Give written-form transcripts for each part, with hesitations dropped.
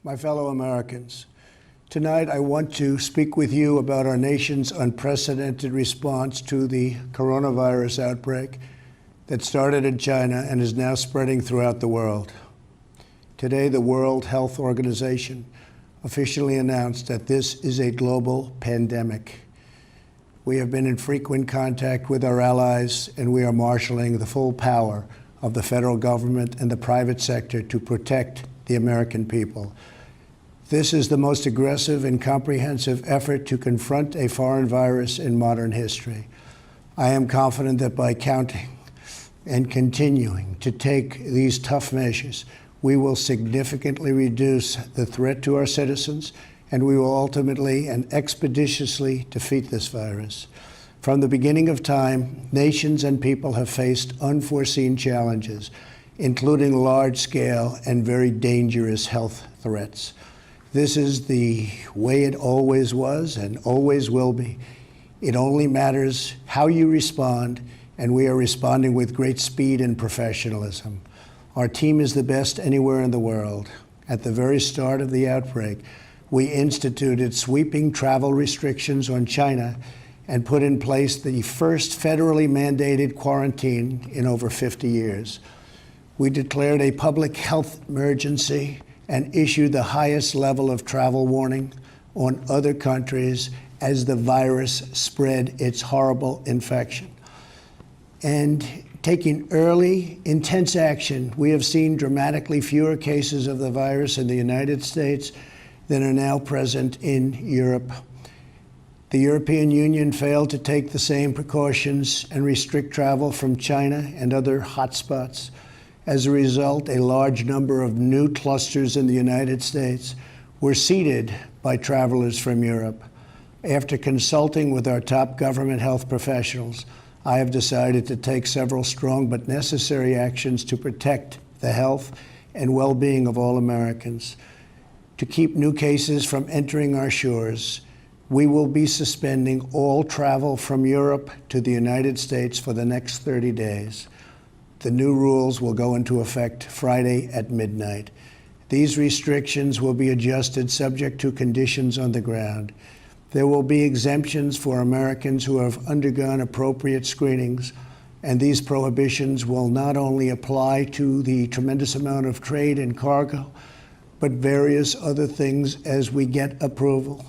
My fellow Americans, tonight I want to speak with you about our nation's unprecedented response to the coronavirus outbreak that started in China and is now spreading throughout the world. Today, the World Health Organization officially announced that this is a global pandemic. We have been in frequent contact with our allies, and we are marshaling the full power of the federal government and the private sector to protect the American people. This is the most aggressive and comprehensive effort to confront a foreign virus in modern history. I am confident that by counting and continuing to take these tough measures, we will significantly reduce the threat to our citizens, and we will ultimately and expeditiously defeat this virus. From the beginning of time, nations and people have faced unforeseen challenges, including large-scale and very dangerous health threats. This is the way it always was and always will be. It only matters how you respond, and we are responding with great speed and professionalism. Our team is the best anywhere in the world. At the very start of the outbreak, we instituted sweeping travel restrictions on China and put in place the first federally mandated quarantine in over 50 years. We declared a public health emergency and issued the highest level of travel warning on other countries as the virus spread its horrible infection. And taking early, intense action, we have seen dramatically fewer cases of the virus in the United States than are now present in Europe. The European Union failed to take the same precautions and restrict travel from China and other hotspots. As a result, a large number of new clusters in the United States were seeded by travelers from Europe. After consulting with our top government health professionals, I have decided to take several strong but necessary actions to protect the health and well-being of all Americans. To keep new cases from entering our shores, we will be suspending all travel from Europe to the United States for the next 30 days. The new rules will go into effect Friday at midnight. These restrictions will be adjusted subject to conditions on the ground. There will be exemptions for Americans who have undergone appropriate screenings, and these prohibitions will not only apply to the tremendous amount of trade and cargo, but various other things as we get approval.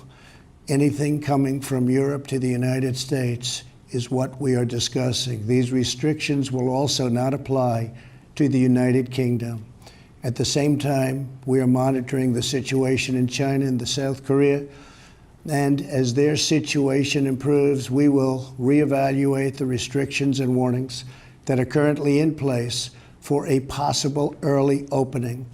Anything coming from Europe to the United States is what we are discussing. These restrictions will also not apply to the United Kingdom. At the same time, we are monitoring the situation in China and South Korea, and as their situation improves, we will reevaluate the restrictions and warnings that are currently in place for a possible early opening.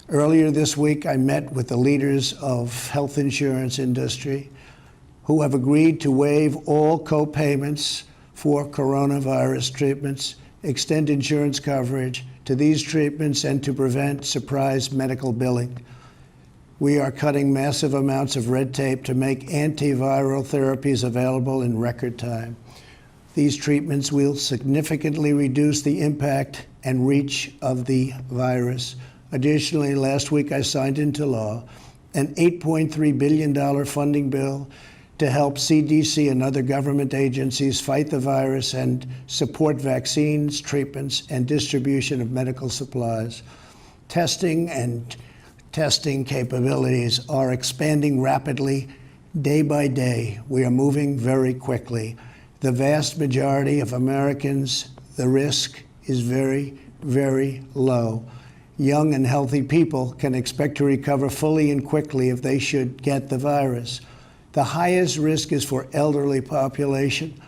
Earlier this week, I met with the leaders of health insurance industry who have agreed to waive all co-payments for coronavirus treatments, extend insurance coverage to these treatments, and to prevent surprise medical billing. We are cutting massive amounts of red tape to make antiviral therapies available in record time. These treatments will significantly reduce the impact and reach of the virus. Additionally, last week I signed into law an $8.3 billion funding bill to help CDC and other government agencies fight the virus and support vaccines, treatments, and distribution of medical supplies. Testing capabilities are expanding rapidly day by day. We are moving very quickly. The vast majority of Americans, the risk is very, very low. Young and healthy people can expect to recover fully and quickly if they should get the virus. The highest risk is for elderly population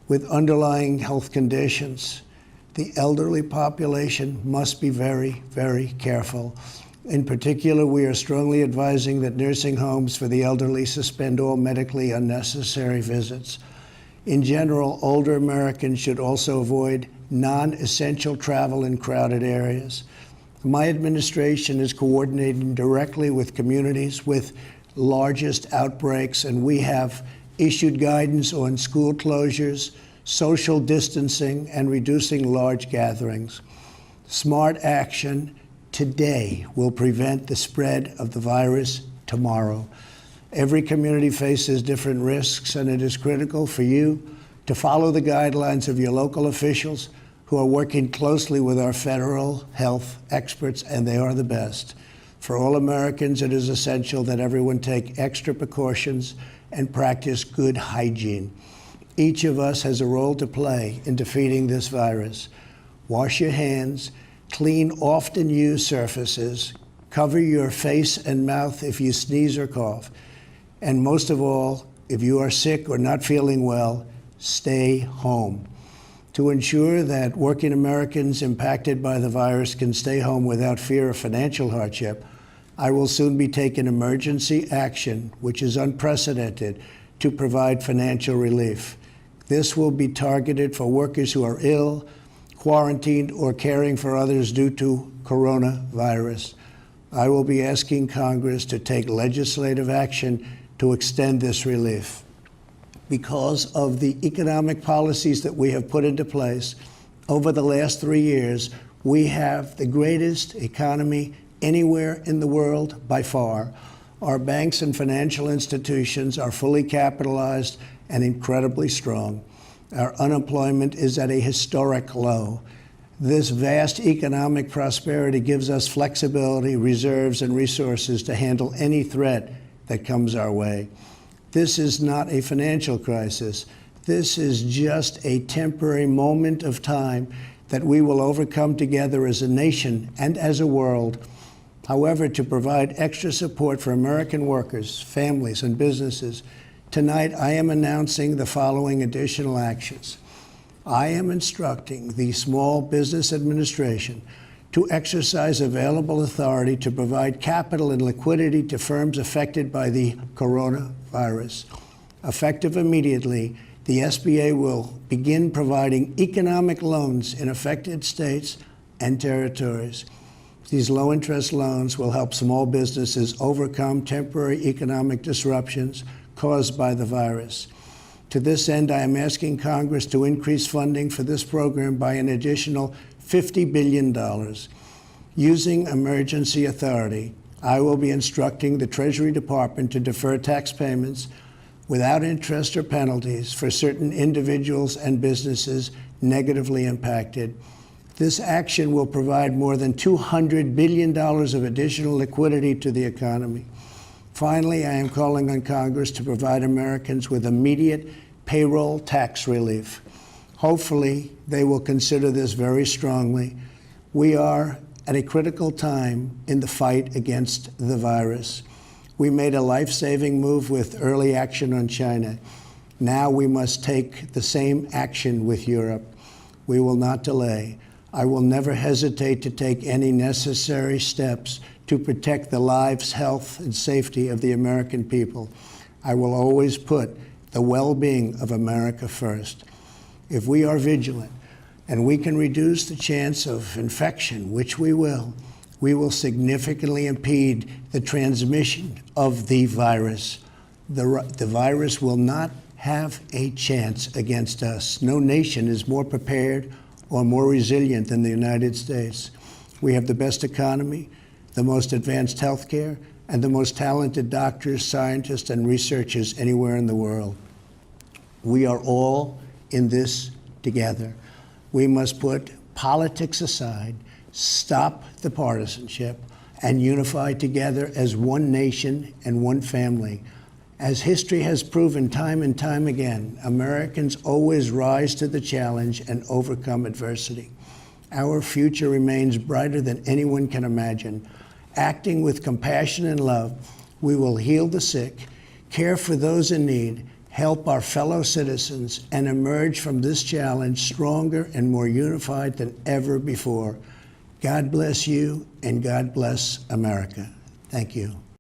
with underlying health conditions. The elderly population must be very, very careful. In particular, we are strongly advising that nursing homes for the elderly suspend all medically unnecessary visits. In general, older Americans should also avoid non-essential travel in crowded areas. My administration is coordinating directly with communities with largest outbreaks, and we have issued guidance on school closures, social distancing, and reducing large gatherings. Smart action today will prevent the spread of the virus tomorrow. Every community faces different risks, and it is critical for you to follow the guidelines of your local officials who are working closely with our federal health experts, and they are the best. For all Americans, it is essential that everyone take extra precautions and practice good hygiene. Each of us has a role to play in defeating this virus. Wash your hands, clean often used surfaces, cover your face and mouth if you sneeze or cough, and most of all, if you are sick or not feeling well, stay home. To ensure that working Americans impacted by the virus can stay home without fear of financial hardship, I will soon be taking emergency action, which is unprecedented, to provide financial relief. This will be targeted for workers who are ill, quarantined, or caring for others due to coronavirus. I will be asking Congress to take legislative action to extend this relief. Because of the economic policies that we have put into place over the last 3 years, we have the greatest economy anywhere in the world by far. Our banks and financial institutions are fully capitalized and incredibly strong. Our unemployment is at a historic low. This vast economic prosperity gives us flexibility, reserves, and resources to handle any threat that comes our way. This is not a financial crisis. This is just a temporary moment of time that we will overcome together as a nation and as a world. However, to provide extra support for American workers, families, and businesses, tonight I am announcing the following additional actions. I am instructing the Small Business Administration to exercise available authority to provide capital and liquidity to firms affected by the coronavirus. Effective immediately, the SBA will begin providing economic loans in affected states and territories. These low-interest loans will help small businesses overcome temporary economic disruptions caused by the virus. To this end, I am asking Congress to increase funding for this program by an additional $50 billion. Using emergency authority, I will be instructing the Treasury Department to defer tax payments without interest or penalties for certain individuals and businesses negatively impacted. This action will provide more than $200 billion of additional liquidity to the economy. Finally, I am calling on Congress to provide Americans with immediate payroll tax relief. Hopefully, they will consider this very strongly. We are at a critical time in the fight against the virus. We made a life-saving move with early action on China. Now we must take the same action with Europe. We will not delay. I will never hesitate to take any necessary steps to protect the lives, health, and safety of the American people. I will always put the well-being of America first. If we are vigilant and we can reduce the chance of infection, which we will significantly impede the transmission of the virus. The virus will not have a chance against us. No nation is more prepared or more resilient than the United States. We have the best economy, the most advanced health care, and the most talented doctors, scientists, and researchers anywhere in the world. We are all in this together. We must put politics aside, stop the partisanship, and unify together as one nation and one family. As history has proven time and time again, Americans always rise to the challenge and overcome adversity. Our future remains brighter than anyone can imagine. Acting with compassion and love, we will heal the sick, care for those in need, help our fellow citizens, and emerge from this challenge stronger and more unified than ever before. God bless you, and God bless America. Thank you.